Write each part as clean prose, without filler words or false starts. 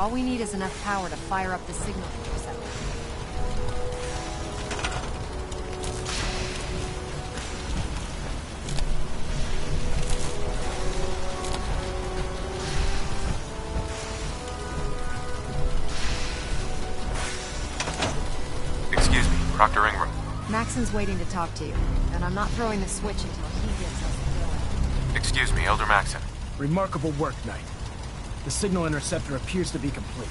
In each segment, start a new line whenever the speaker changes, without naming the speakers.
All we need is enough power to fire up the signal interceptor.
Excuse me, Dr. Ingram.
Maxon's waiting to talk to you, and I'm not throwing the switch until he gives us the go.
Excuse me, Elder Maxon.
Remarkable work, Knight. The signal interceptor appears to be complete.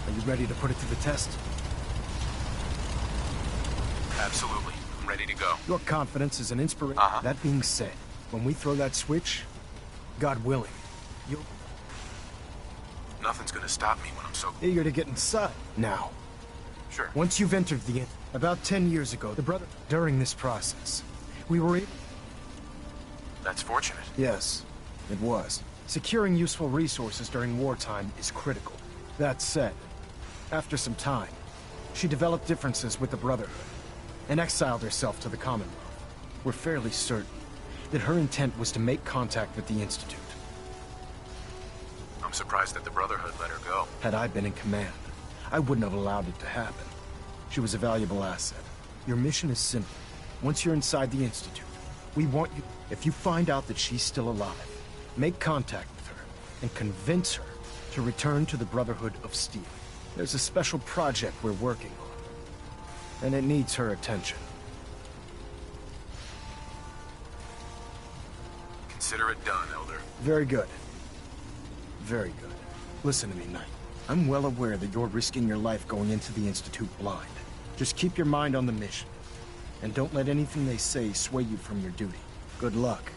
Are you ready to put it to the test?
Absolutely. I'm ready to go.
Your confidence is an inspiration. That being said, when we throw that switch, God willing, you'll...
Nothing's gonna stop me when I'm so...
eager to get inside. Now,
Sure.
once you've entered the... About 10 years ago, the brother... During this process, we were able...
That's fortunate.
Yes, it was. Securing useful resources during wartime is critical. That said, after some time, she developed differences with the Brotherhood and exiled herself to the Commonwealth. We're fairly certain that her intent was to make contact with the Institute.
I'm surprised that the Brotherhood let her go.
Had I been in command, I wouldn't have allowed it to happen. She was a valuable asset. Your mission is simple. Once you're inside the Institute, we want you... If you find out that she's still alive, make contact with her and convince her to return to the Brotherhood of Steel. There's a special project we're working on, and it needs her attention.
Consider it done, Elder.
Very good. Very good. Listen to me, Knight. I'm well aware that you're risking your life going into the Institute blind. Just keep your mind on the mission, and don't let anything they say sway you from your duty. Good luck.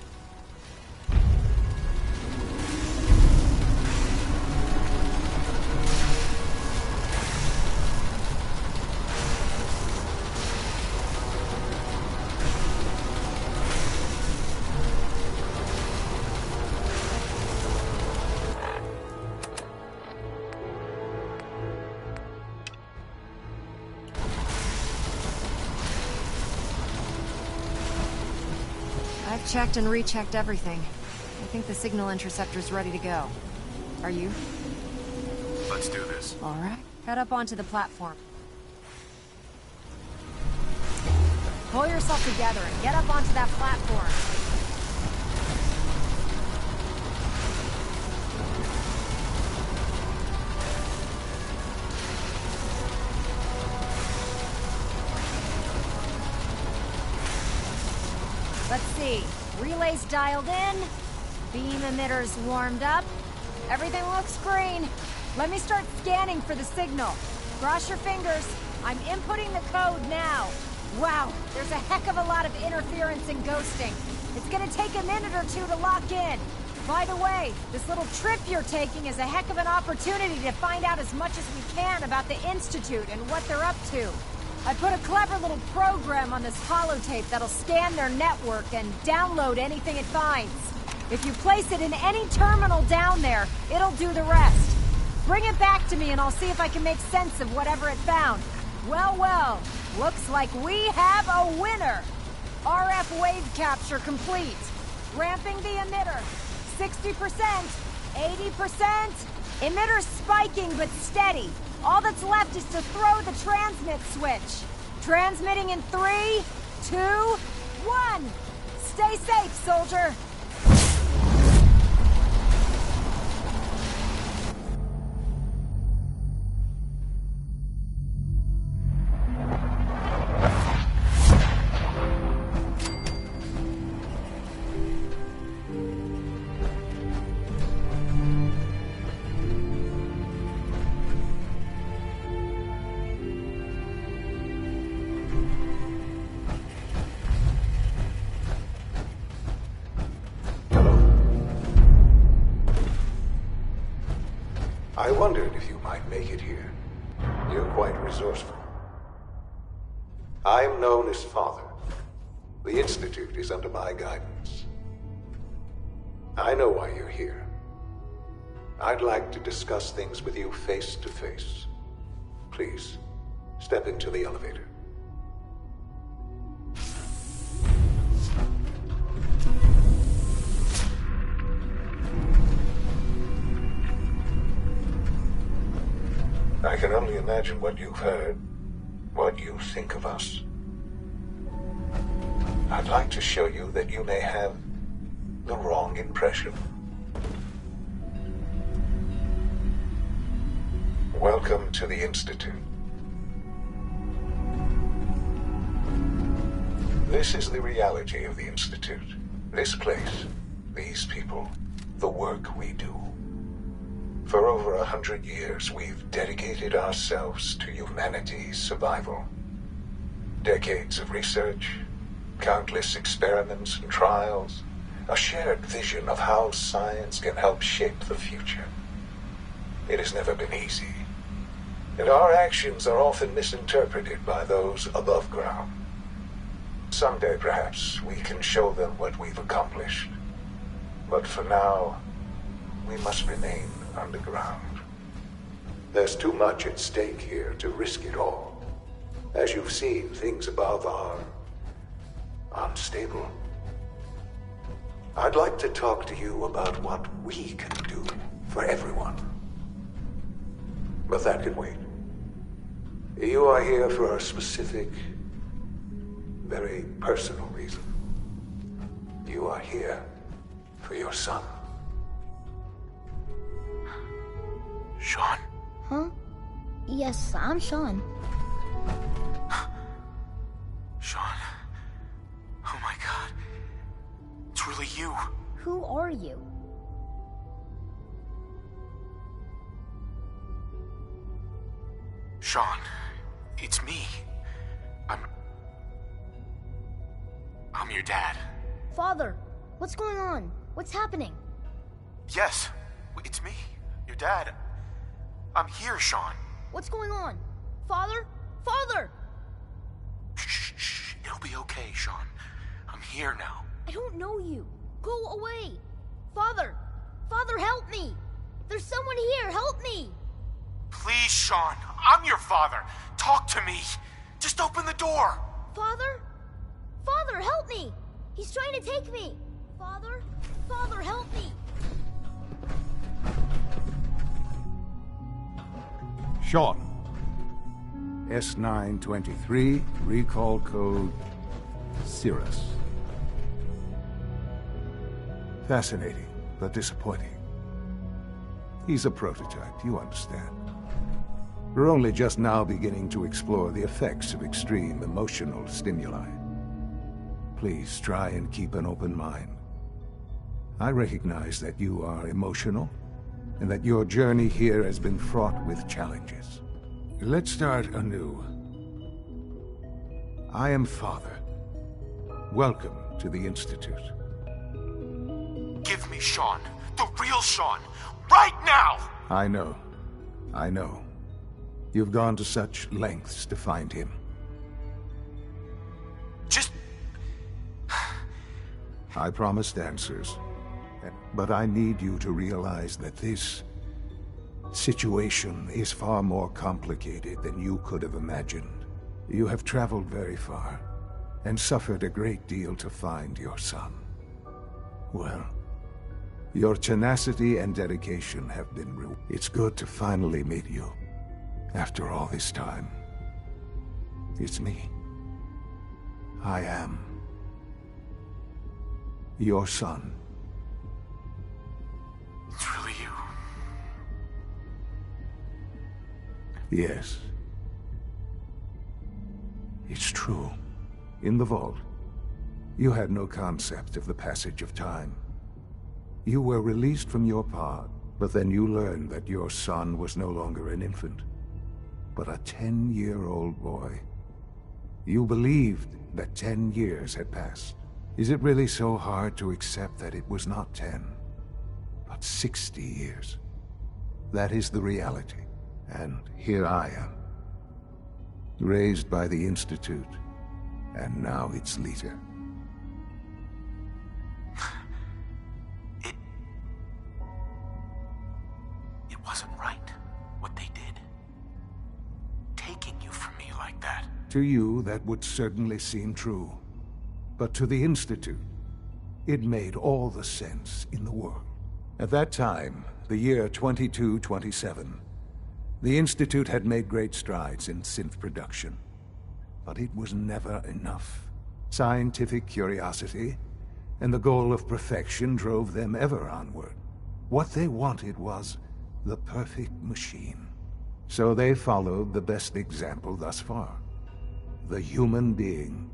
I've checked and rechecked everything. I think the signal interceptor's ready to go. Are you?
Let's do this.
All right. Head up onto the platform. Pull yourself together and get up onto that platform. Let's see. Relays dialed in. Beam emitters warmed up. Everything looks green. Let me start scanning for the signal. Cross your fingers. I'm inputting the code now. Wow, there's a heck of a lot of interference and ghosting. It's gonna take a minute or two to lock in. By the way, this little trip you're taking is a heck of an opportunity to find out as much as we can about the Institute and what they're up to. I put a clever little program on this holotape that'll scan their network and download anything it finds. If you place it in any terminal down there, it'll do the rest. Bring it back to me and I'll see if I can make sense of whatever it found. Well, well, looks like we have a winner. RF wave capture complete. Ramping the emitter. 60%, 80%. Emitter spiking but steady. All that's left is to throw the transmit switch. Transmitting in 3, 2, 1. Stay safe, soldier.
I wondered if you might make it here. You're quite resourceful. I'm known as Father. The Institute is under my guidance. I know why you're here. I'd like to discuss things with you face to face. Please, step into the elevator. imagine what you've heard, what you think of us. I'd like to show you that you may have the wrong impression. Welcome to the Institute. This is the reality of the Institute. This place, these people, the work we do. For over 100 years, we've dedicated ourselves to humanity's survival. Decades of research, countless experiments and trials, a shared vision of how science can help shape the future. It has never been easy, and our actions are often misinterpreted by those above ground. Someday, perhaps, we can show them what we've accomplished. But for now, we must remain underground. There's too much at stake here to risk it all. As you've seen, things above are unstable. I'd like to talk to you about what we can do for everyone. But that can wait. You are here for a specific, very personal reason. You are here for your son.
Sean?
Huh? Yes, I'm Sean.
Sean. Oh my god. It's really you.
Who are you?
Sean, it's me. I'm your dad.
Father, what's going on? What's happening?
Yes, it's me, your dad. I'm here, Sean.
What's going on? Father? Father!
Shh. It'll be okay, Sean. I'm here now.
I don't know you. Go away. Father! Father, help me! There's someone here, help me!
Please, Sean. I'm your father. Talk to me. Just open the door.
Father? Father, help me! He's trying to take me! Father? Father, help me!
Sean. S923, recall code Cirrus. Fascinating, but disappointing. He's a prototype, you understand. We're only just now beginning to explore the effects of extreme emotional stimuli. Please try and keep an open mind. I recognize that you are emotional, and that your journey here has been fraught with challenges. Let's start anew. I am Father. Welcome to the Institute.
Give me Sean. The real Sean. Right now!
I know. You've gone to such lengths to find him.
Just...
I promised answers, but I need you to realize that this situation is far more complicated than you could have imagined. You have traveled very far, and suffered a great deal to find your son. Well, your tenacity and dedication have been rewarded. It's good to finally meet you, after all this time. It's me. I am your son.
It's really you.
Yes. It's true. In the vault, you had no concept of the passage of time. You were released from your pod, but then you learned that your son was no longer an infant, but a 10-year-old boy. You believed that 10 years had passed. Is it really so hard to accept that it was not 10, but 60 years? That is the reality, and here I am. Raised by the Institute, and now its leader.
It wasn't right, what they did. Taking you from me like that.
To you, that would certainly seem true. But to the Institute, it made all the sense in the world. At that time, the year 2227, The Institute had made great strides in synth production, but it was never enough. Scientific curiosity and the goal of perfection drove them ever onward. What they wanted was the perfect machine. So they followed the best example thus far. The human being.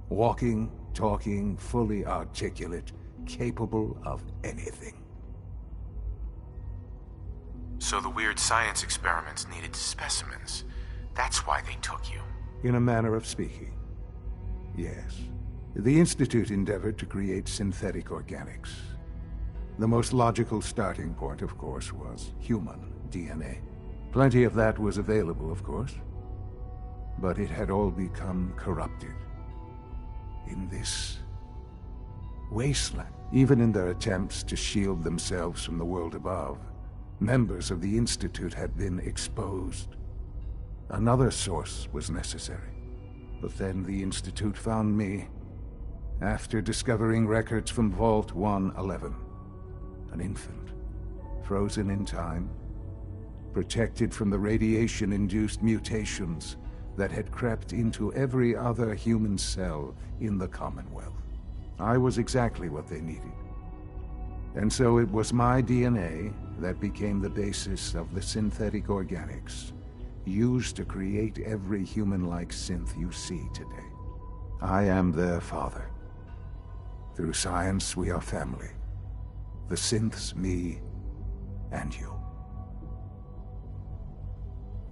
Walking, talking, fully articulate, capable of anything.
So the weird science experiments needed specimens. That's why they took you.
In a manner of speaking. Yes. The Institute endeavored to create synthetic organics. The most logical starting point, of course, was human DNA. Plenty of that was available, of course. But it had all become corrupted. In this wasteland. Even in their attempts to shield themselves from the world above, members of the Institute had been exposed. Another source was necessary. But then the Institute found me, after discovering records from Vault 111. An infant, frozen in time, protected from the radiation-induced mutations that had crept into every other human cell in the Commonwealth. I was exactly what they needed. And so it was my DNA that became the basis of the synthetic organics used to create every human-like synth you see today. I am their father. Through science, we are family. The synths, me, and you.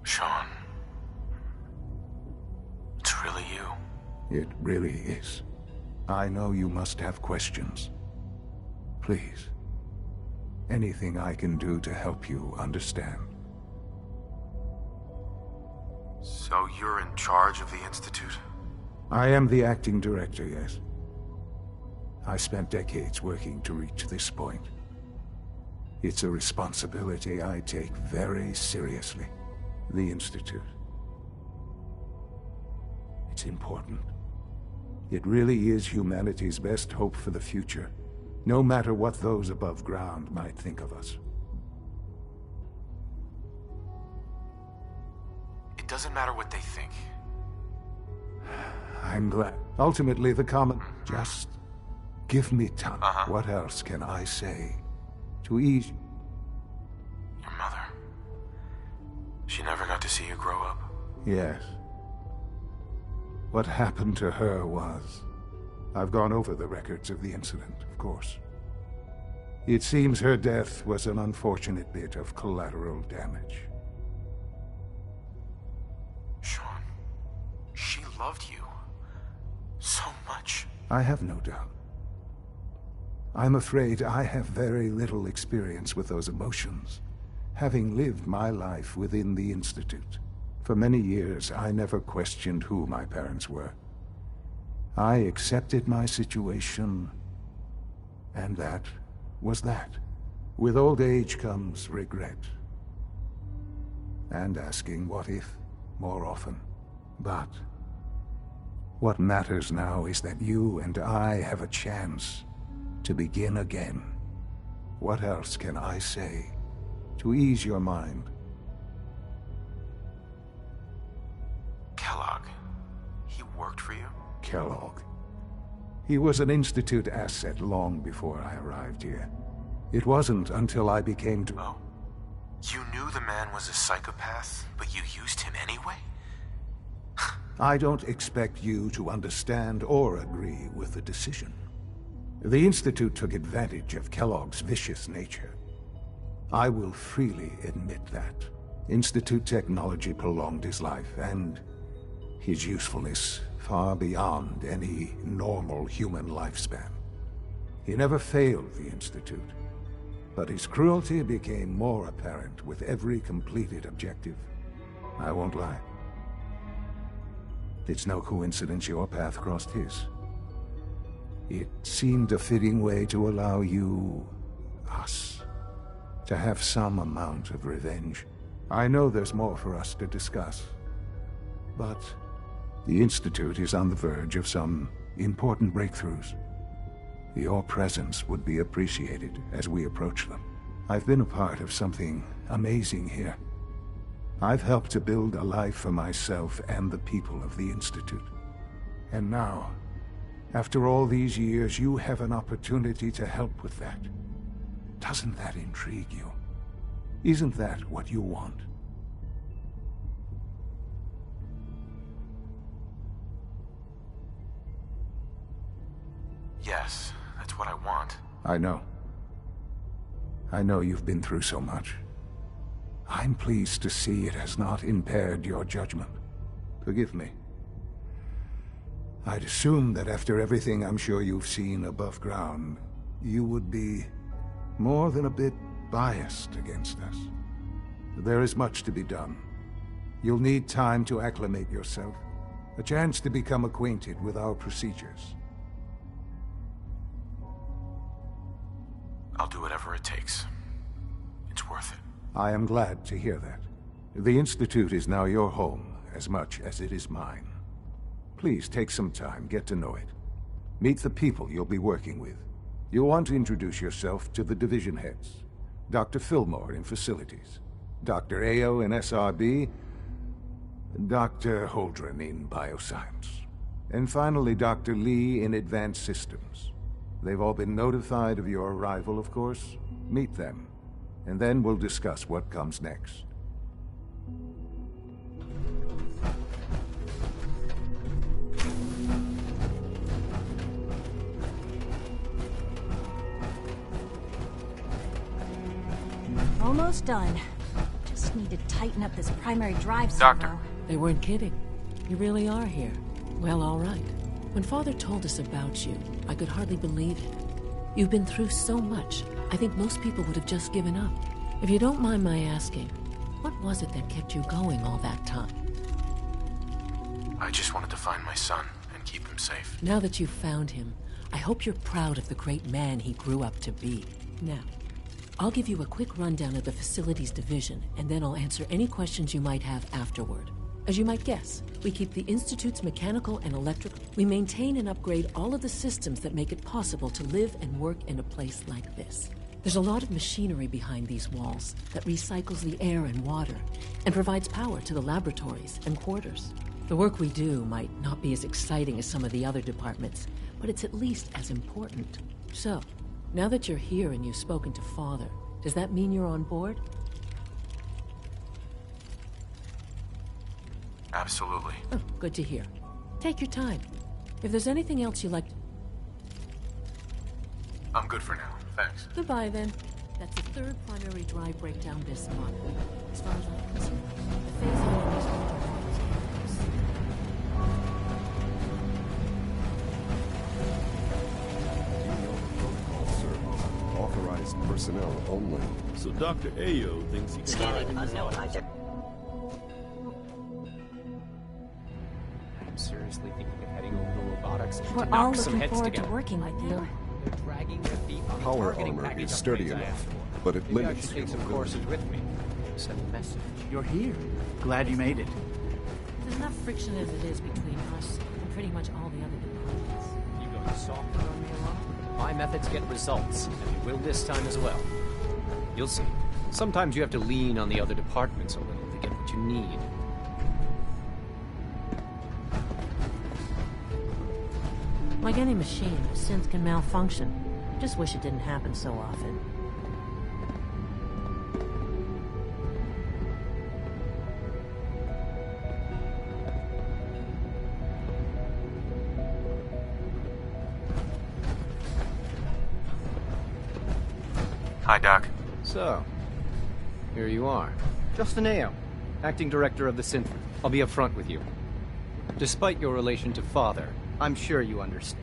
Sean. It's really you.
It really is. I know you must have questions. Please. Anything I can do to help you understand.
So you're in charge of the Institute?
I am the acting director, yes. I spent decades working to reach this point. It's a responsibility I take very seriously. The Institute. It's important. It really is humanity's best hope for the future, no matter what those above ground might think of us.
It doesn't matter what they think.
I'm glad. Ultimately, the common... Just give me time. What else can I say to ease...
Your mother. She never got to see you grow up?
Yes. What happened to her was... I've gone over the records of the incident, of course. It seems her death was an unfortunate bit of collateral damage.
Sean, she loved you so much.
I have no doubt. I'm afraid I have very little experience with those emotions, having lived my life within the Institute. For many years, I never questioned who my parents were. I accepted my situation, and that was that. With old age comes regret. And asking what if more often. But what matters now is that you and I have a chance to begin again. What else can I say to ease your mind?
Kellogg. He worked for you?
Kellogg. He was an Institute asset long before I arrived here. It wasn't until I became to...
Oh. You knew the man was a psychopath, but you used him anyway?
I don't expect you to understand or agree with the decision. The Institute took advantage of Kellogg's vicious nature. I will freely admit that. Institute technology prolonged his life, and his usefulness far beyond any normal human lifespan. He never failed the Institute, but his cruelty became more apparent with every completed objective. I won't lie. It's no coincidence your path crossed his. It seemed a fitting way to allow you, us, to have some amount of revenge. I know there's more for us to discuss, but the Institute is on the verge of some important breakthroughs. Your presence would be appreciated as we approach them. I've been a part of something amazing here. I've helped to build a life for myself and the people of the Institute. And now, after all these years, you have an opportunity to help with that. Doesn't that intrigue you? Isn't that what you want?
Yes, that's what I want.
I know. I know you've been through so much. I'm pleased to see it has not impaired your judgment. Forgive me. I'd assumed that after everything I'm sure you've seen above ground, you would be more than a bit biased against us. There is much to be done. You'll need time to acclimate yourself, a chance to become acquainted with our procedures.
I'll do whatever it takes. It's worth it.
I am glad to hear that. The Institute is now your home as much as it is mine. Please take some time, get to know it. Meet the people you'll be working with. You'll want to introduce yourself to the division heads. Dr. Fillmore in Facilities, Dr. Ayo in SRB, Dr. Holdren in Bioscience, and finally Dr. Lee in Advanced Systems. They've all been notified of your arrival, of course. Meet them, and then we'll discuss what comes next.
Almost done. Just need to tighten up this primary drive
Doctor.
servo.
They weren't kidding. You really are here. Well, all right. When Father told us about you, I could hardly believe it. You've been through so much, I think most people would have just given up. If you don't mind my asking, what was it that kept you going all that time?
I just wanted to find my son and keep him safe.
Now that you've found him, I hope you're proud of the great man he grew up to be. Now, I'll give you a quick rundown of the Facilities Division, and then I'll answer any questions you might have afterward. As you might guess, we keep the Institute's mechanical and electric. We maintain and upgrade all of the systems that make it possible to live and work in a place like this. There's a lot of machinery behind these walls that recycles the air and water and provides power to the laboratories and quarters. The work we do might not be as exciting as some of the other departments, but it's at least as important. So, now that you're here and you've spoken to Father, does that mean you're on board?
Absolutely.
Oh, good to hear. Take your time. If there's anything else you'd like to...
I'm good for now. Thanks.
Goodbye, then. That's the third primary drive breakdown this month. As far as I'm concerned, the phase out of these
Authorized personnel only.
So Dr. Ayo thinks he can...
I'm seriously thinking of heading over to robotics to
We're all
knock some
looking
heads
forward
together.
to working with you.
They're dragging their feet on the
Power
targeting
armor
package
is sturdy
upgrades I
enough,
asked for.
but it
Maybe I
limits
should take
your
some
mobility.
courses with me. Send a message.
You're here. Glad you made it.
There's enough friction as it is between us and pretty much all the other departments.
You going softer on me a lot? My methods get results, and they will this time as well. You'll see. Sometimes you have to lean on the other departments a little to get what you need.
Like any machine, synth can malfunction. Just wish it didn't happen so often.
Hi, Doc.
So, here you are. Justin Ayo, acting director of the Synth. I'll be upfront with you. Despite your relation to Father, I'm sure you understand.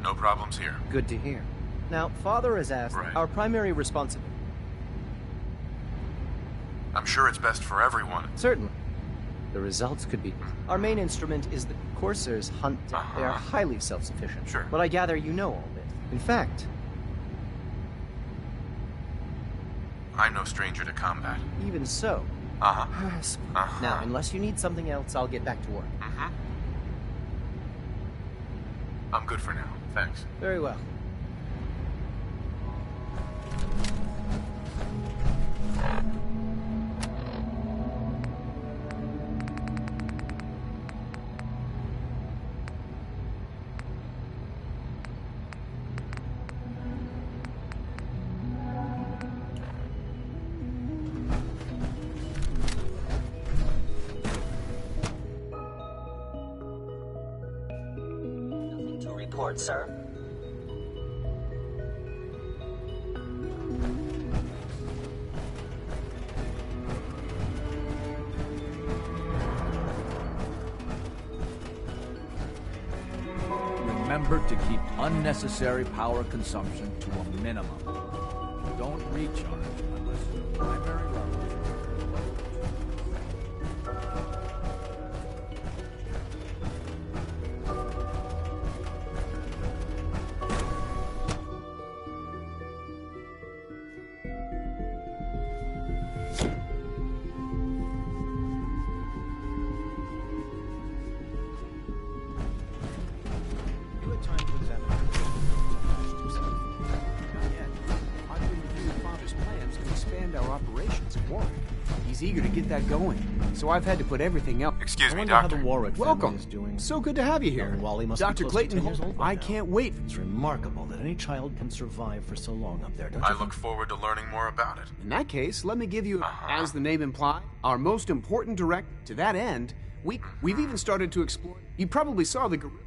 No problems here.
Good to hear. Now, Father has asked
Right.
our primary responsibility.
I'm sure it's best for everyone.
Certainly. The results could be... Our main instrument is the Corsairs hunt. They are highly self-sufficient.
Sure.
But I gather you know all this. In fact,
I'm no stranger to combat.
even so...
Uh-huh.
Now, unless you need something else, I'll get back to work.
Mm-hmm. I'm good for now. Thanks.
Very well.
report, sir.
Remember to keep unnecessary power consumption to a minimum. Don't recharge unless your primary level is
He's eager to get that going, so I've had to put everything up.
Excuse me,
I wonder how
Doctor.
the Warwick family
Welcome.
is doing. So good to have you here.
Young Wally must be
Dr.
close to
Clayton
10 years old by
I
now.
can't wait.
It's remarkable that any child can survive for so long up there, don't you
I
think?
look forward to learning more about it.
In that case, let me give you, as the name implies, our most important direct. To that end, we've even started to explore. You probably saw the gorilla.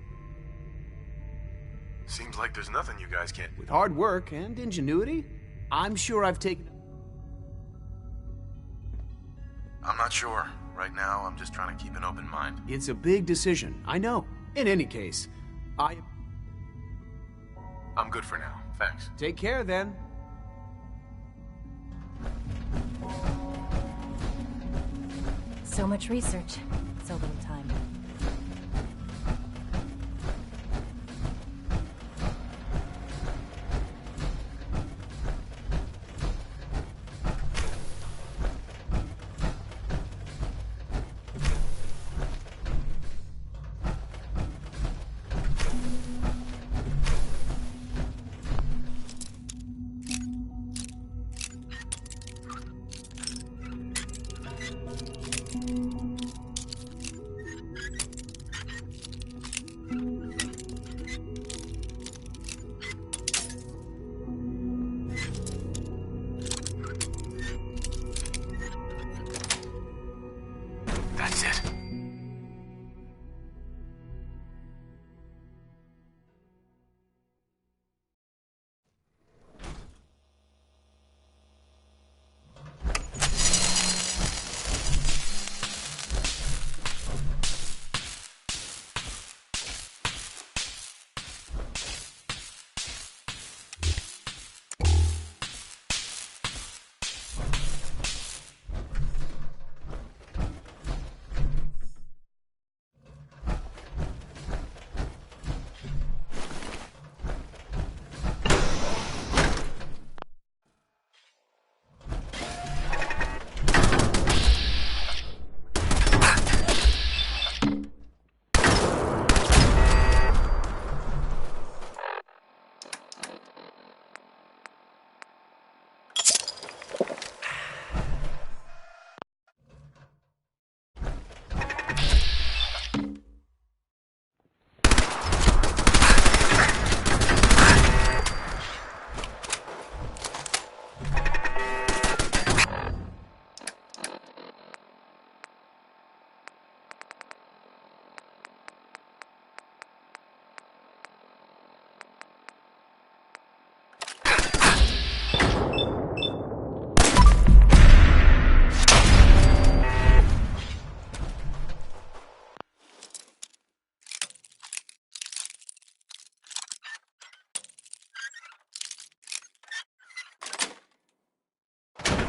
Seems like there's nothing you guys can't.
With hard work and ingenuity, I'm sure I've taken.
I'm not sure. Right now, I'm just trying to keep an open mind.
It's a big decision, I know. In any case,
I'm good for now. Thanks.
Take care then.
So much research, so little time.
That's it.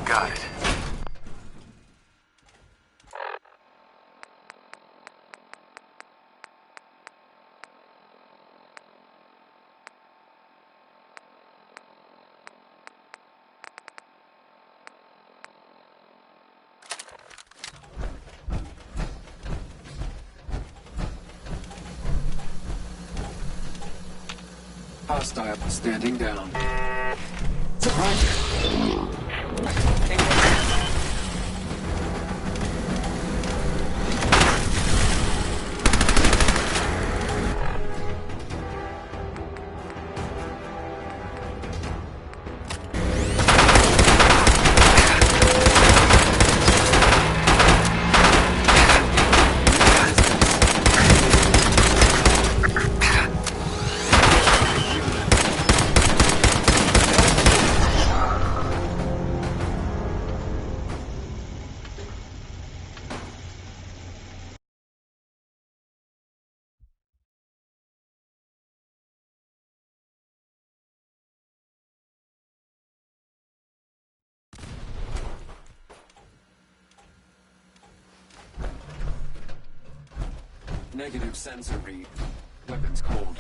Got it.
Hostile standing down. Surprise! Negative sensor read. Weapons cold.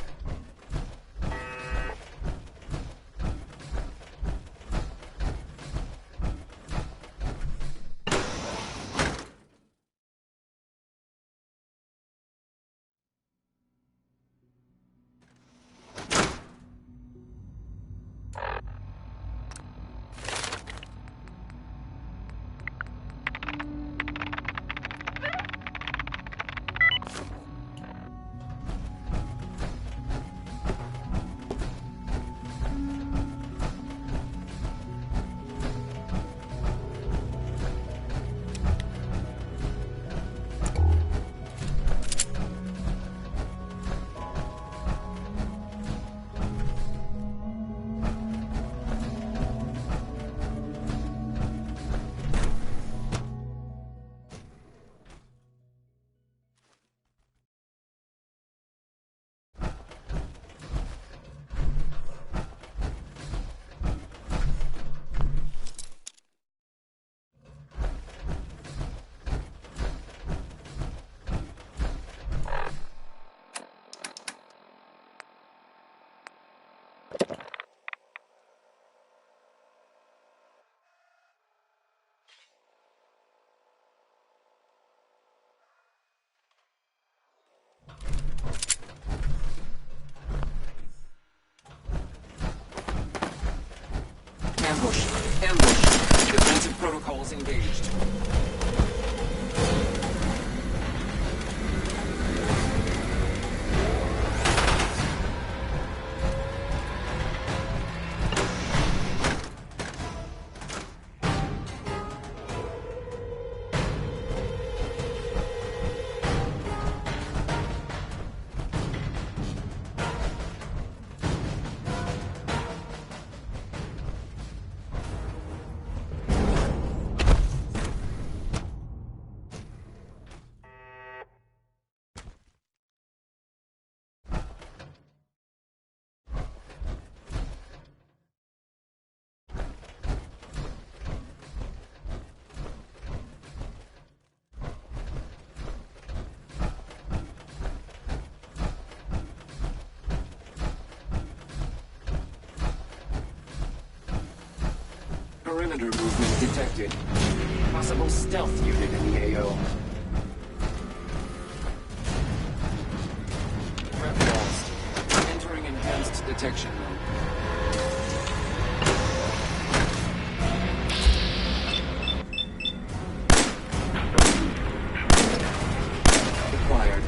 Ambush! Ambush! Defensive protocols engaged. Perimeter movement detected. Possible stealth unit in the AO. Threat lost. Entering enhanced detection mode. Acquired.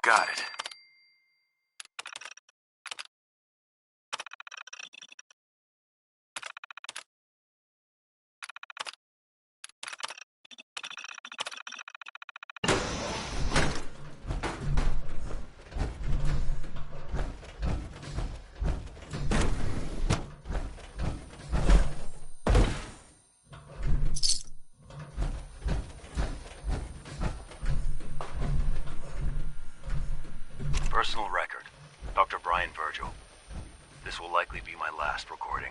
got it.
Personal record, Dr. Brian Virgil. This will likely be my last recording.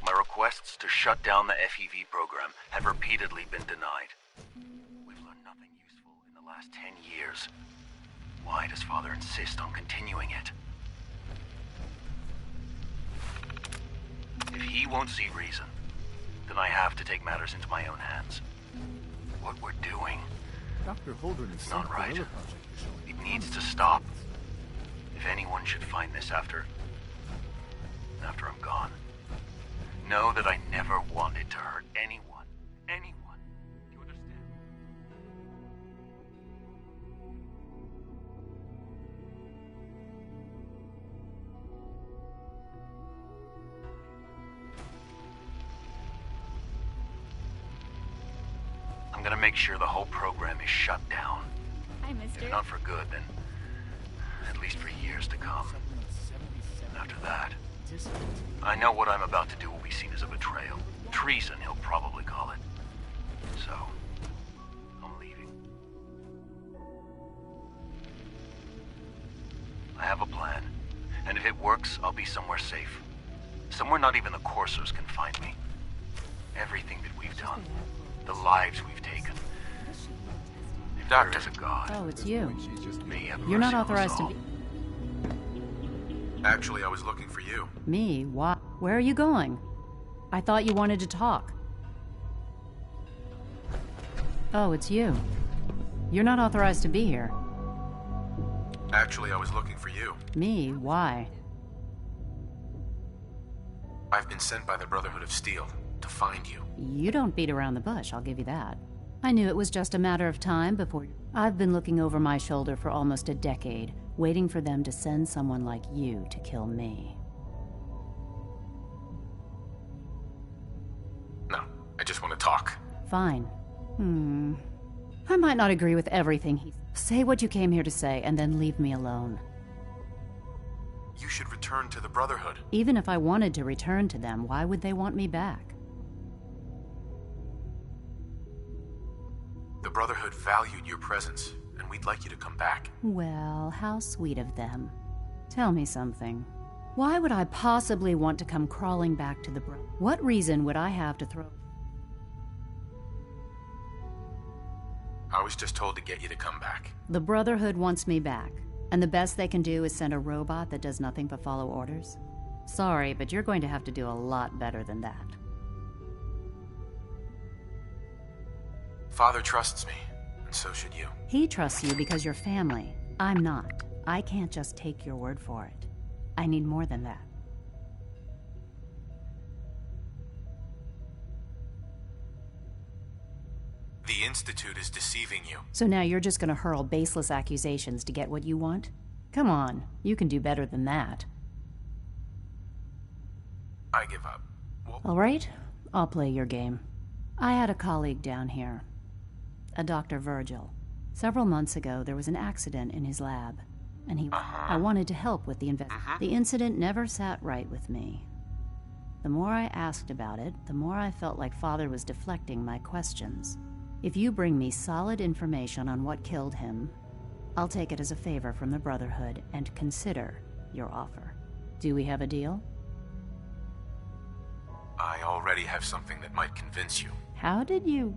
My requests to shut down the FEV program have repeatedly been denied. We've learned nothing useful in the last 10 years. Why does Father insist on continuing it? If he won't see reason, then I have to take matters into my own hands. What we're doing
Dr. Holdren is
not right. It needs to stop. If anyone should find this after I'm gone, know that I never wanted to hurt anyone. Anyone. Do you understand? I'm gonna make sure the whole program is shut down.
Hi, mister.
If not for good, then at least for years to come. And after that, I know what I'm about to do will be seen as a betrayal. Treason, he'll probably call it. So, I'm leaving. I have a plan, and if it works, I'll be somewhere safe. Somewhere not even the Coursers can find me. Everything that we've done, the lives we've taken. Doctor.
Oh, it's you.
Me,
You're not authorized to be...
Actually, I was looking for you.
Me? Why? Where are you going? I thought you wanted to talk. Oh, it's you. You're not authorized to be here.
Actually, I was looking for you.
Me? Why?
I've been sent by the Brotherhood of Steel to find you.
You don't beat around the bush, I'll give you that. I knew it was just a matter of time before... I've been looking over my shoulder for almost a decade, waiting for them to send someone like you to kill me.
No, I just want to talk.
Fine. I might not agree with everything he... Say what you came here to say, and then leave me alone.
You should return to the Brotherhood.
Even if I wanted to return to them, why would they want me back?
The Brotherhood valued your presence, and we'd like you to come back.
Well, how sweet of them. Tell me something. Why would I possibly want to come crawling back to the What reason would I have to throw...
I was just told to get you to come back.
The Brotherhood wants me back, and the best they can do is send a robot that does nothing but follow orders? Sorry, but you're going to have to do a lot better than that.
Father trusts me, and so should you.
He trusts you because you're family. I'm not. I can't just take your word for it. I need more than that.
The Institute is deceiving you.
So now you're just gonna hurl baseless accusations to get what you want? Come on, you can do better than that.
I give up.
All right, I'll play your game. I had a colleague down here, a Dr. Virgil. Several months ago, there was an accident in his lab, and I wanted to help with the investigation. The incident never sat right with me. The more I asked about it, the more I felt like Father was deflecting my questions. If you bring me solid information on what killed him, I'll take it as a favor from the Brotherhood and consider your offer. Do we have a deal?
I already have something that might convince you.
How did you...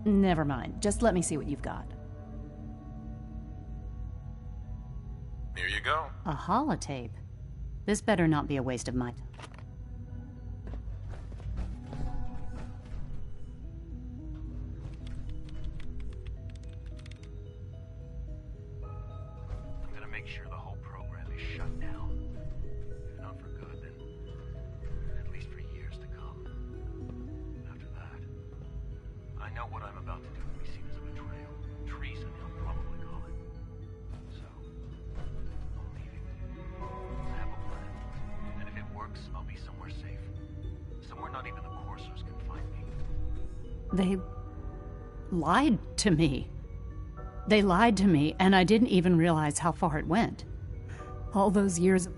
Never mind. Just let me see what you've got.
Here you go.
A holotape? This better not be a waste of my time.
I'm gonna make sure the whole program is shut down. If not for good, then at least for years to come. After that, I know what I'm about to do will be seen as a betrayal. Treason, he'll probably call it. So,
They lied to me. They lied to me, and I didn't even realize how far it went. All those years...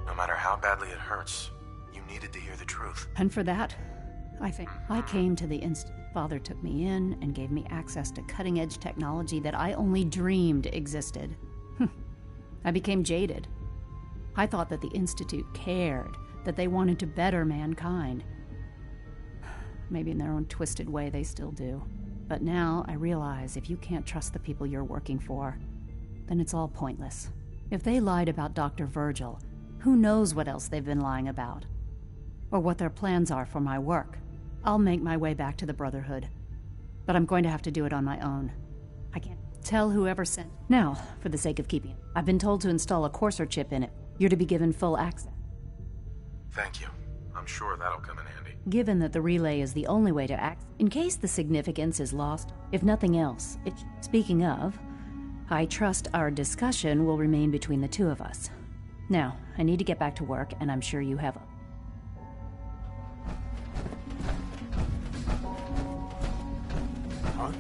No matter how badly it hurts, you needed to hear the truth.
And for that, I think I came to the Institute. Father took me in and gave me access to cutting-edge technology that I only dreamed existed. I became jaded. I thought that the Institute cared, that they wanted to better mankind. Maybe in their own twisted way they still do. But now I realize if you can't trust the people you're working for, then it's all pointless. If they lied about Dr. Virgil, who knows what else they've been lying about? Or what their plans are for my work. I'll make my way back to the Brotherhood. But I'm going to have to do it on my own. I can't tell whoever sent... Now, for the sake of keeping it, I've been told to install a Courser chip in it. You're to be given full access.
Thank you. I'm sure that'll come in handy.
Given that the relay is the only way to act, in case the significance is lost, if nothing else, speaking of, I trust our discussion will remain between the two of us. Now, I need to get back to work, and I'm sure you have a...
Huh?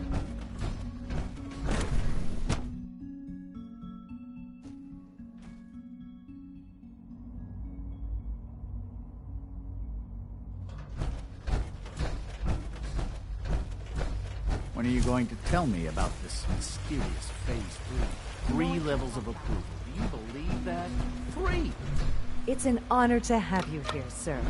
When are you going to tell me about this mysterious Phase 3? 3 levels of approval. Do you believe that? 3!
It's an honor to have you here, sir.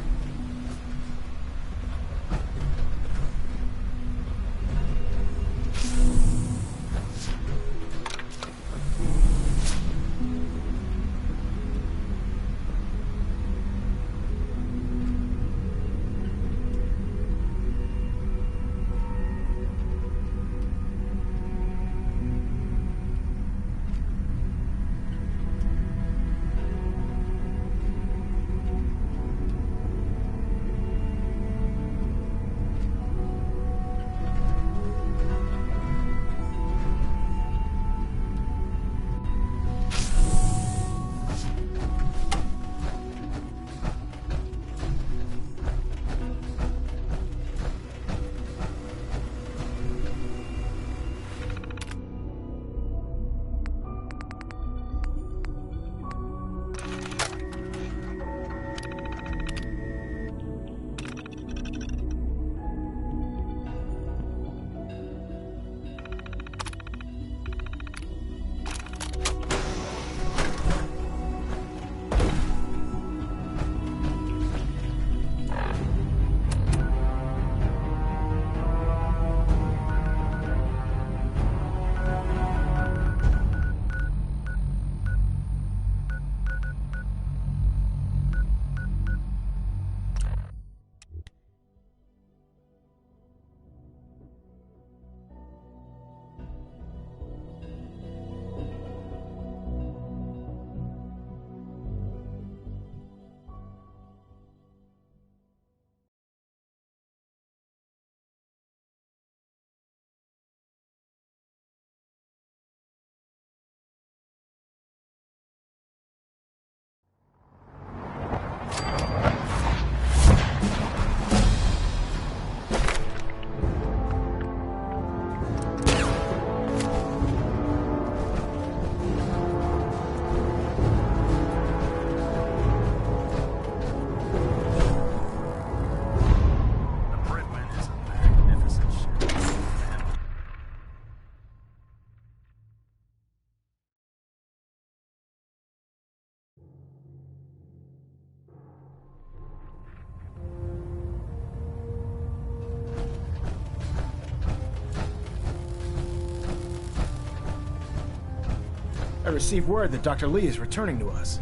I received word that Dr. Li is returning to us.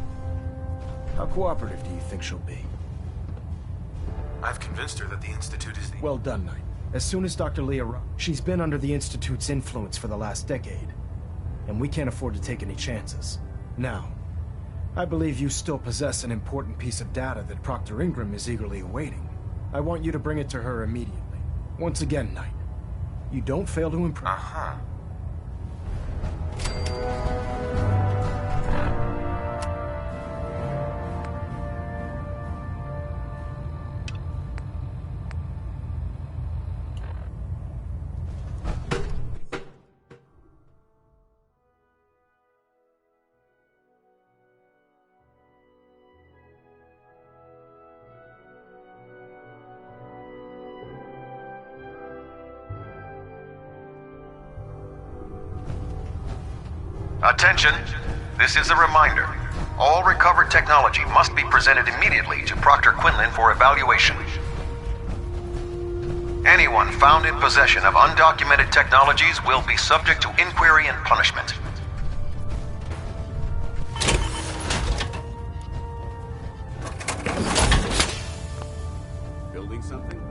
How cooperative do you think she'll be?
I've convinced her that the Institute is the...
Well done, Knight. As soon as Dr. Li arrives, she's been under the Institute's influence for the last decade, and we can't afford to take any chances. Now, I believe you still possess an important piece of data that Proctor Ingram is eagerly awaiting. I want you to bring it to her immediately. Once again, Knight, you don't fail to impress.
Uh-huh.
Attention! This is a reminder. All recovered technology must be presented immediately to Proctor Quinlan for evaluation. Anyone found in possession of undocumented technologies will be subject to inquiry and punishment.
Building something?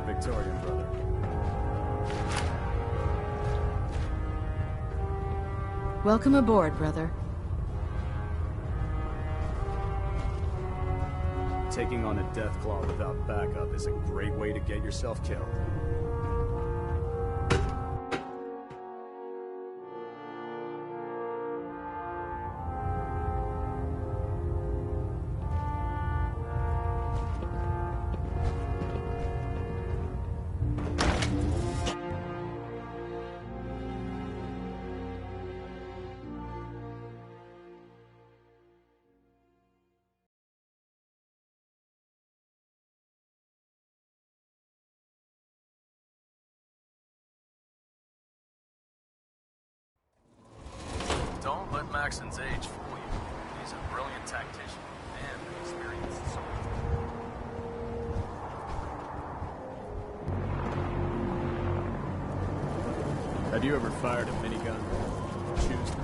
Victorian, brother.
Welcome aboard, brother.
Taking on a Deathclaw without backup is a great way to get yourself killed.
Don't let Maxon's age fool you. He's a brilliant tactician and an experienced soldier.
Have you ever fired a minigun? Choose to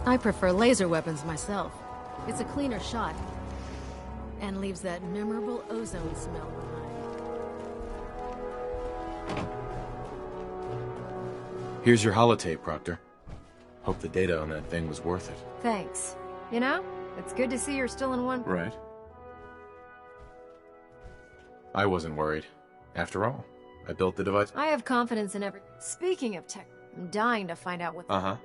I prefer laser weapons myself. It's a cleaner shot. And leaves that memorable ozone smell behind.
Here's your holotape, Proctor. Hope the data on that thing was worth it.
Thanks. You know, it's good to see you're still in one...
Right. I wasn't worried. After all, I built the device.
I have confidence in every... Speaking of tech, I'm dying to find out what...
Uh-huh.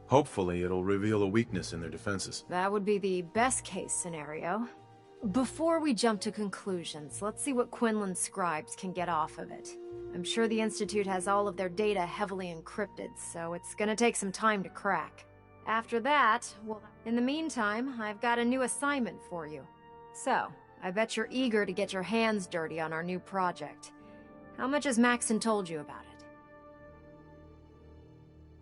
Hopefully, it'll reveal a weakness in their defenses.
That would be the best case scenario. Before we jump to conclusions, let's see what Quinlan's scribes can get off of it. I'm sure the Institute has all of their data heavily encrypted, so it's gonna take some time to crack. After that, well, in the meantime, I've got a new assignment for you. So, I bet you're eager to get your hands dirty on our new project. How much has Maxon told you about it?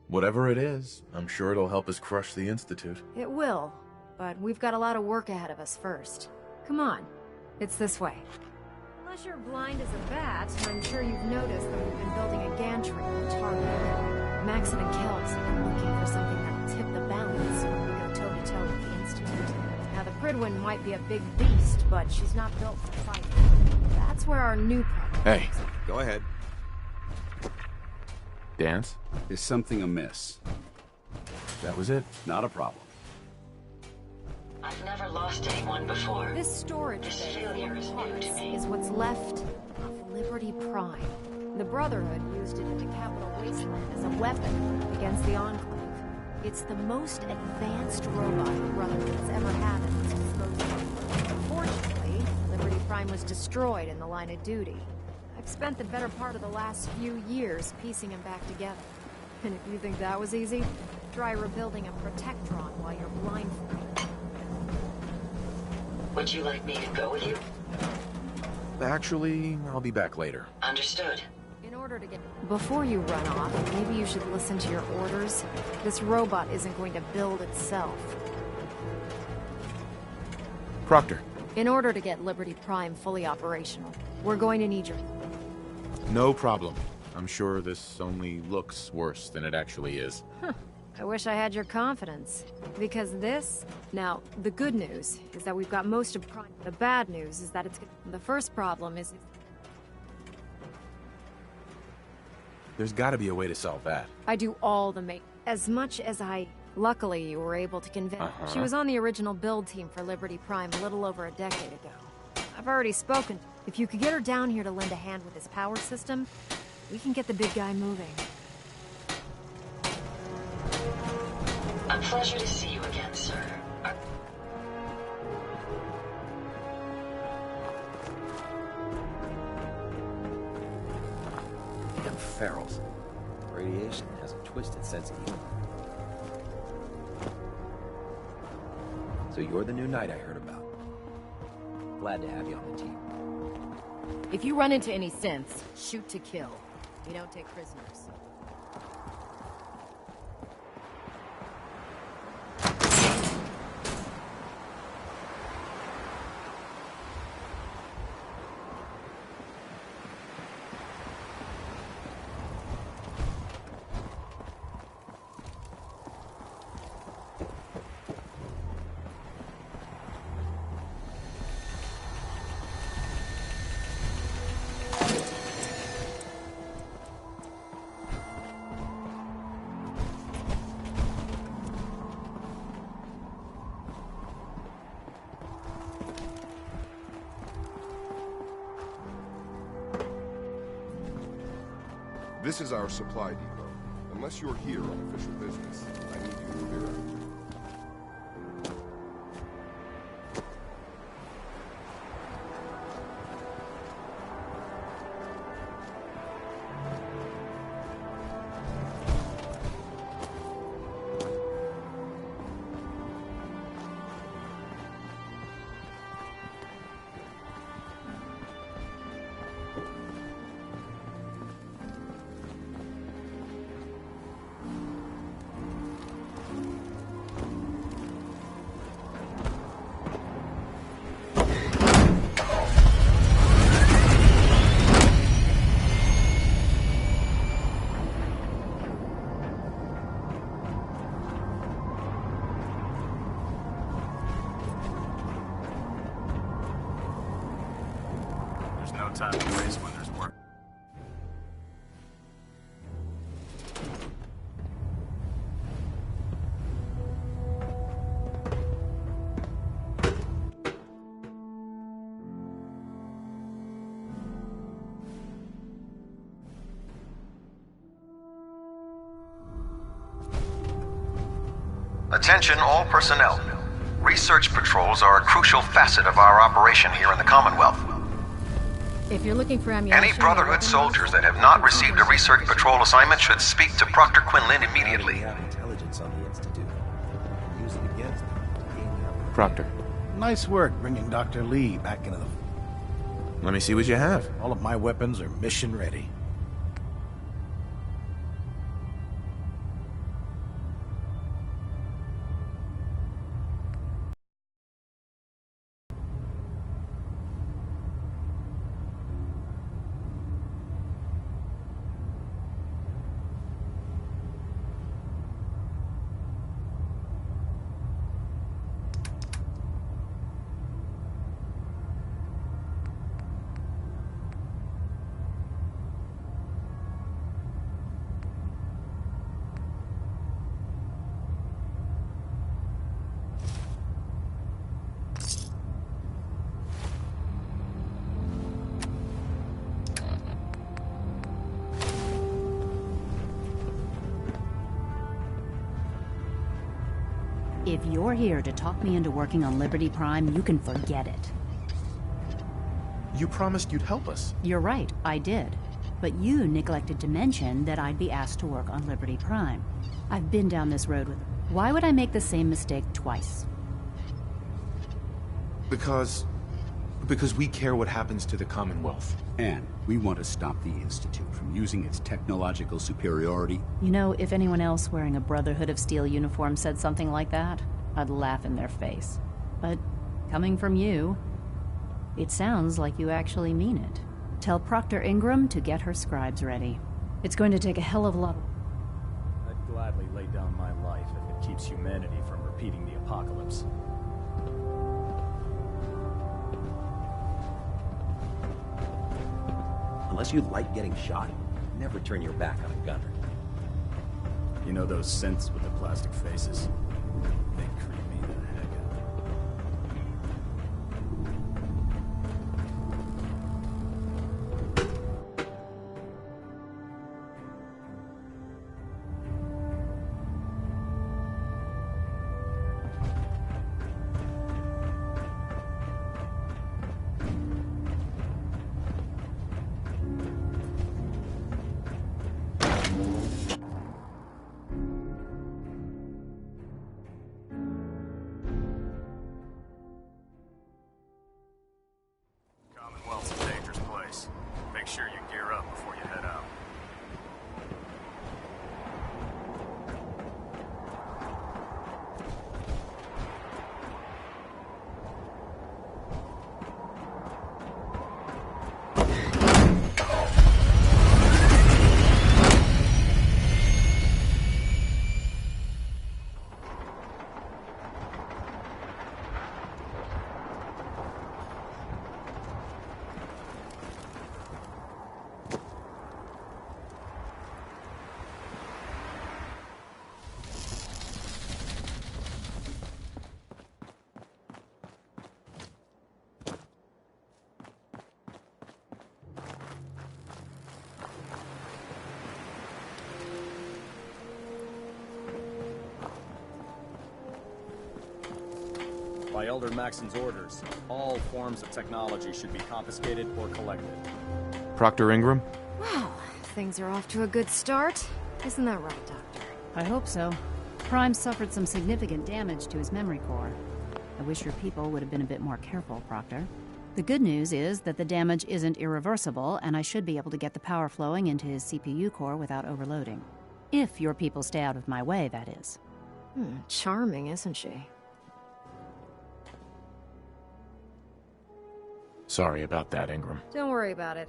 Whatever it is, I'm sure it'll help us crush the Institute.
It will, but we've got a lot of work ahead of us first. Come on, it's this way. Unless you're blind as a bat, I'm sure you've noticed that we've been building a gantry on the target. Maxon and Kelps have been looking for something that'll tip the balance when we go toe-to-toe with the Institute. Now, the Prydwen might be a big beast, but she's not built for fighting. That's where our new problem
Hey.
Go ahead.
Dance?
Is something amiss?
That was it?
Not a problem.
I've never lost anyone before.
This storage
This
bay
failure is new to me.
is what's left of Liberty Prime. The Brotherhood used it in the Capital Wasteland as a weapon against the Enclave. It's the most advanced robot the Brotherhood has ever had at its disposal. Unfortunately, Liberty Prime was destroyed in the line of duty. I've spent the better part of the last few years piecing them back together. And if you think that was easy, try rebuilding a Protectron while you're blindfolded.
Would you like me to go with you?
Actually, I'll be back later.
Understood.
In order to get... Before you run off, maybe you should listen to your orders. This robot isn't going to build itself.
Proctor.
In order to get Liberty Prime fully operational, we're going to need your...
No problem. I'm sure this only looks worse than it actually is.
Huh. I wish I had your confidence. Because this... Now, the good news is that we've got most of Prime. The bad news is that it's... The first problem is...
There's gotta be a way to solve that.
I do all the as much as I
Luckily, you were able to convince... She was on the original build team for Liberty Prime a little over a decade ago. I've already spoken. If you could get her down here to lend a hand with his power system, we can get the big guy moving.
A pleasure to see you again, sir.
Damn ferals. Radiation has a twisted sense of humor. So you're the new knight I heard about. Glad to have you on the team.
If you run into any synths, shoot to kill. We don't take prisoners.
This is our supply depot. Unless you're here on official business, I need you to clear out.
No time to waste when there's work.
Attention all personnel. Research patrols are a crucial facet of our operation here in the Commonwealth.
If you're looking for ammunition...
Any Brotherhood soldiers that have not received a research patrol assignment should speak to Proctor Quinlan immediately.
Intelligence on the Institute. Use it against them to gain their...
Proctor.
Nice work bringing Dr. Lee back into the...
Let me see what you have.
All of my weapons are mission ready.
If you're here to talk me into working on Liberty Prime, you can forget it.
You promised you'd help us.
You're right, I did. But you neglected to mention that I'd be asked to work on Liberty Prime. I've been down this road with... Why would I make the same mistake twice?
Because we care what happens to the Commonwealth.
And we want to stop the Institute from using its technological superiority.
You know, if anyone else wearing a Brotherhood of Steel uniform said something like that, I'd laugh in their face. But coming from you, it sounds like you actually mean it. Tell Proctor Ingram to get her scribes ready. It's going to take a hell of a lot.
I'd gladly lay down my life if it keeps humanity from repeating the apocalypse.
Unless you like getting shot, never turn your back on a gunner.
You know those synths with the plastic faces? They creep me the heck out.
Commonwealth's a dangerous place. Make sure you gear up before you head out.
By Elder Maxon's orders, all forms of technology should be confiscated or collected.
Proctor Ingram?
Well, things are off to a good start. Isn't that right, Doctor?
I hope so. Prime suffered some significant damage to his memory core. I wish your people would have been a bit more careful, Proctor. The good news is that the damage isn't irreversible, and I should be able to get the power flowing into his CPU core without overloading. If your people stay out of my way, that is.
Charming, isn't she?
Sorry about that, Ingram.
Don't worry about it.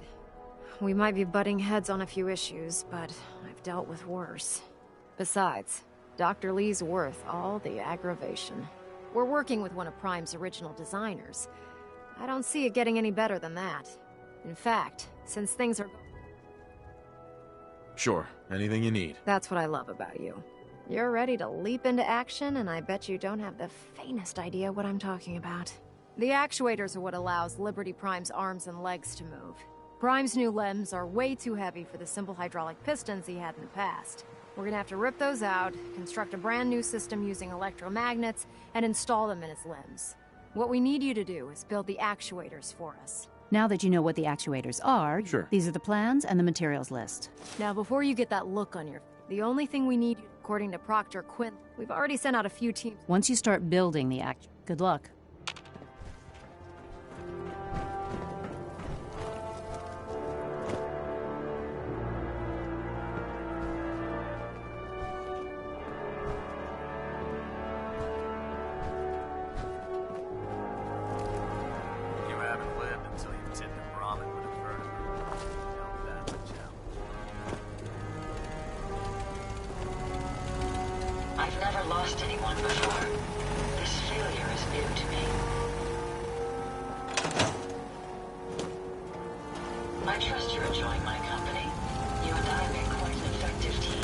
We might be butting heads on a few issues, but I've dealt with worse. Besides, Dr. Lee's worth all the aggravation. We're working with one of Prime's original designers. I don't see it getting any better than that. In fact, since things are...
Sure, anything you need.
That's what I love about you. You're ready to leap into action, and I bet you don't have the faintest idea what I'm talking about. The actuators are what allows Liberty Prime's arms and legs to move. Prime's new limbs are way too heavy for the simple hydraulic pistons he had in the past. We're gonna have to rip those out, construct a brand new system using electromagnets, and install them in his limbs. What we need you to do is build the actuators for us.
Now that you know what the actuators are,
sure.
These are the plans and the materials list.
Now, before you get that look on your... The only thing we need, according to Proctor Quinn, we've already sent out a few teams...
Once you start building the good luck.
I've never lost anyone before. This failure is new to me. I trust you're enjoying my company. You and I make quite an effective team.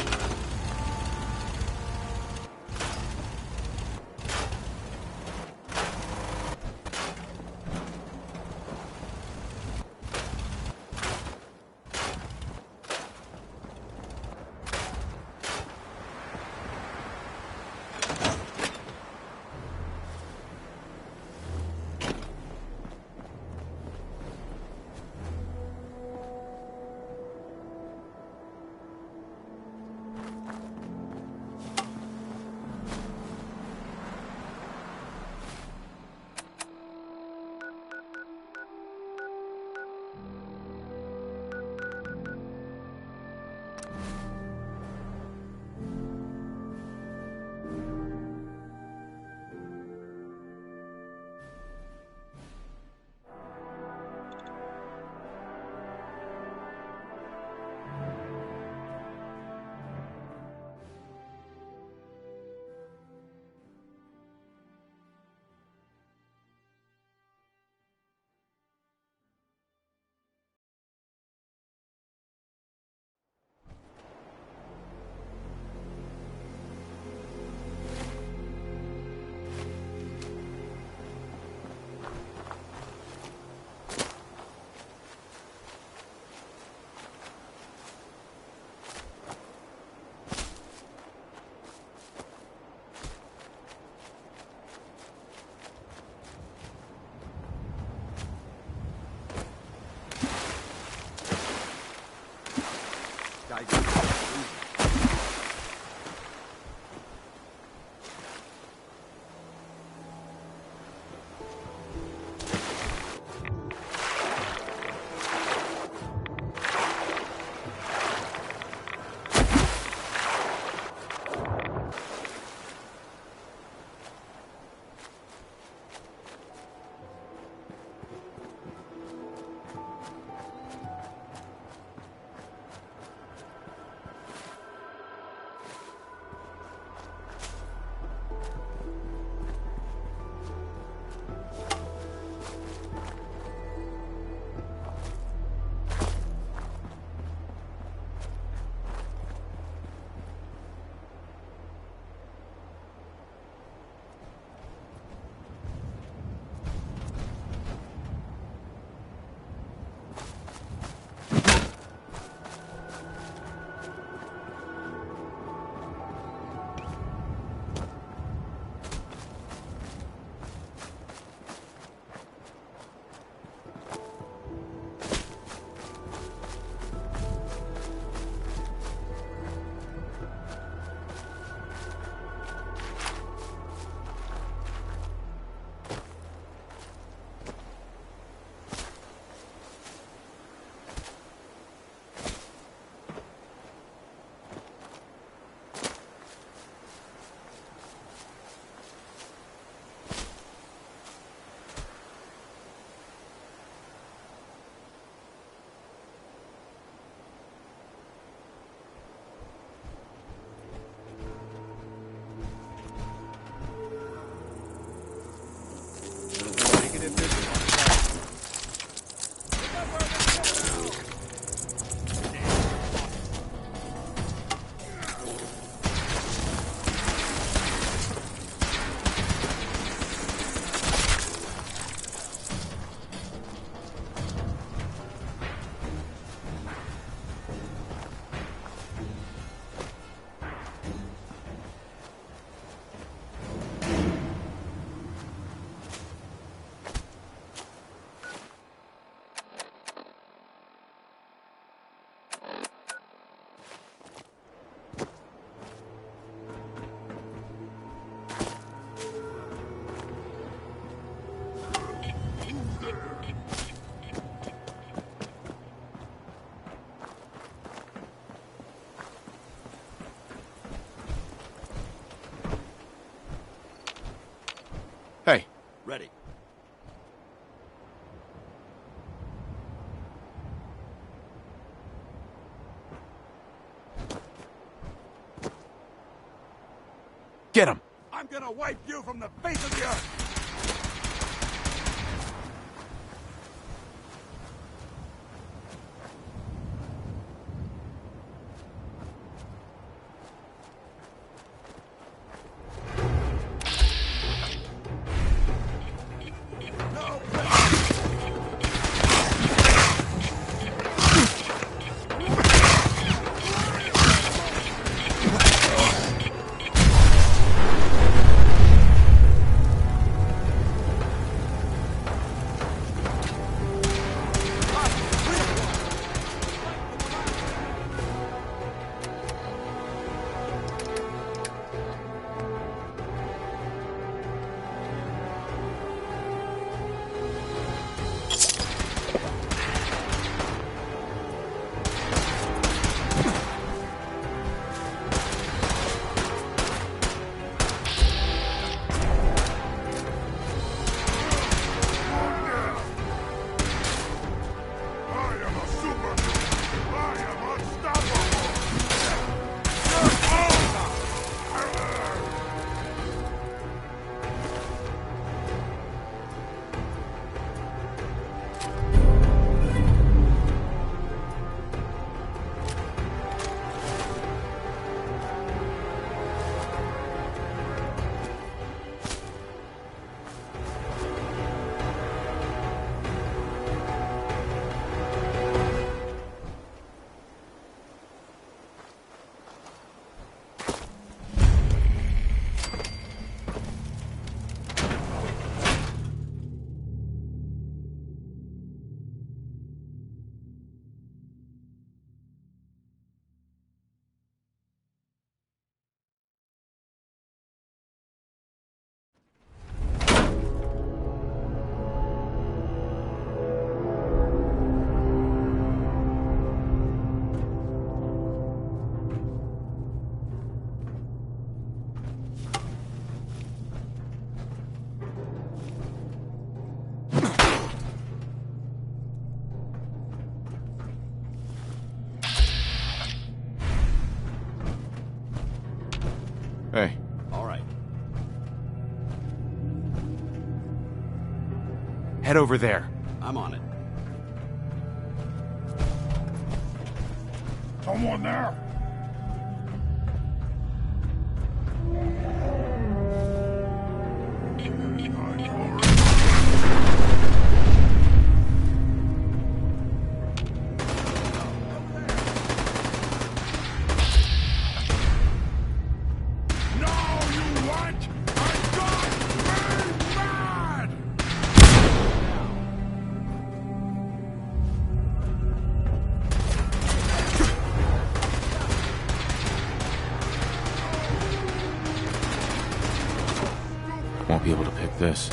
Hey.
Ready.
Get him!
I'm gonna wipe you from the face of the earth!
Hey.
All right.
Head over there.
I'm on it.
Someone there!
Won't be able to pick this.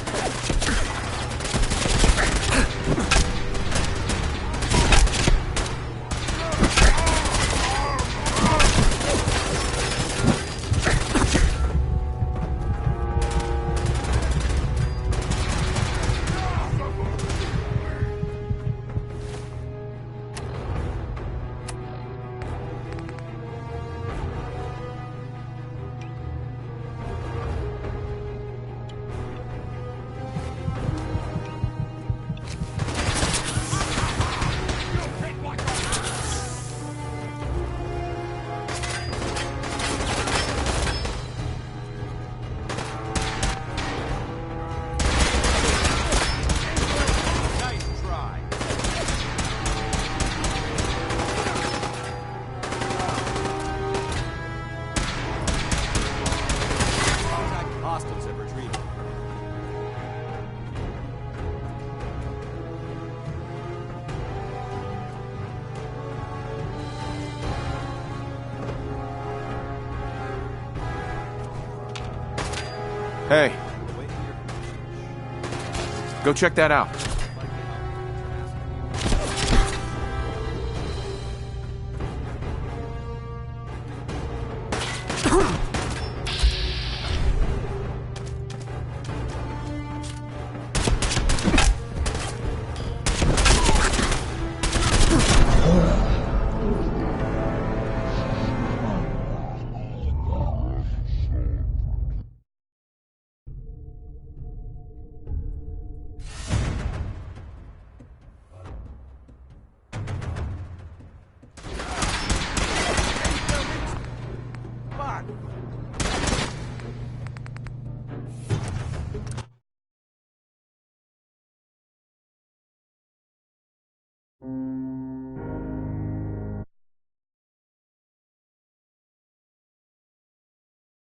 Hey. Go check that out.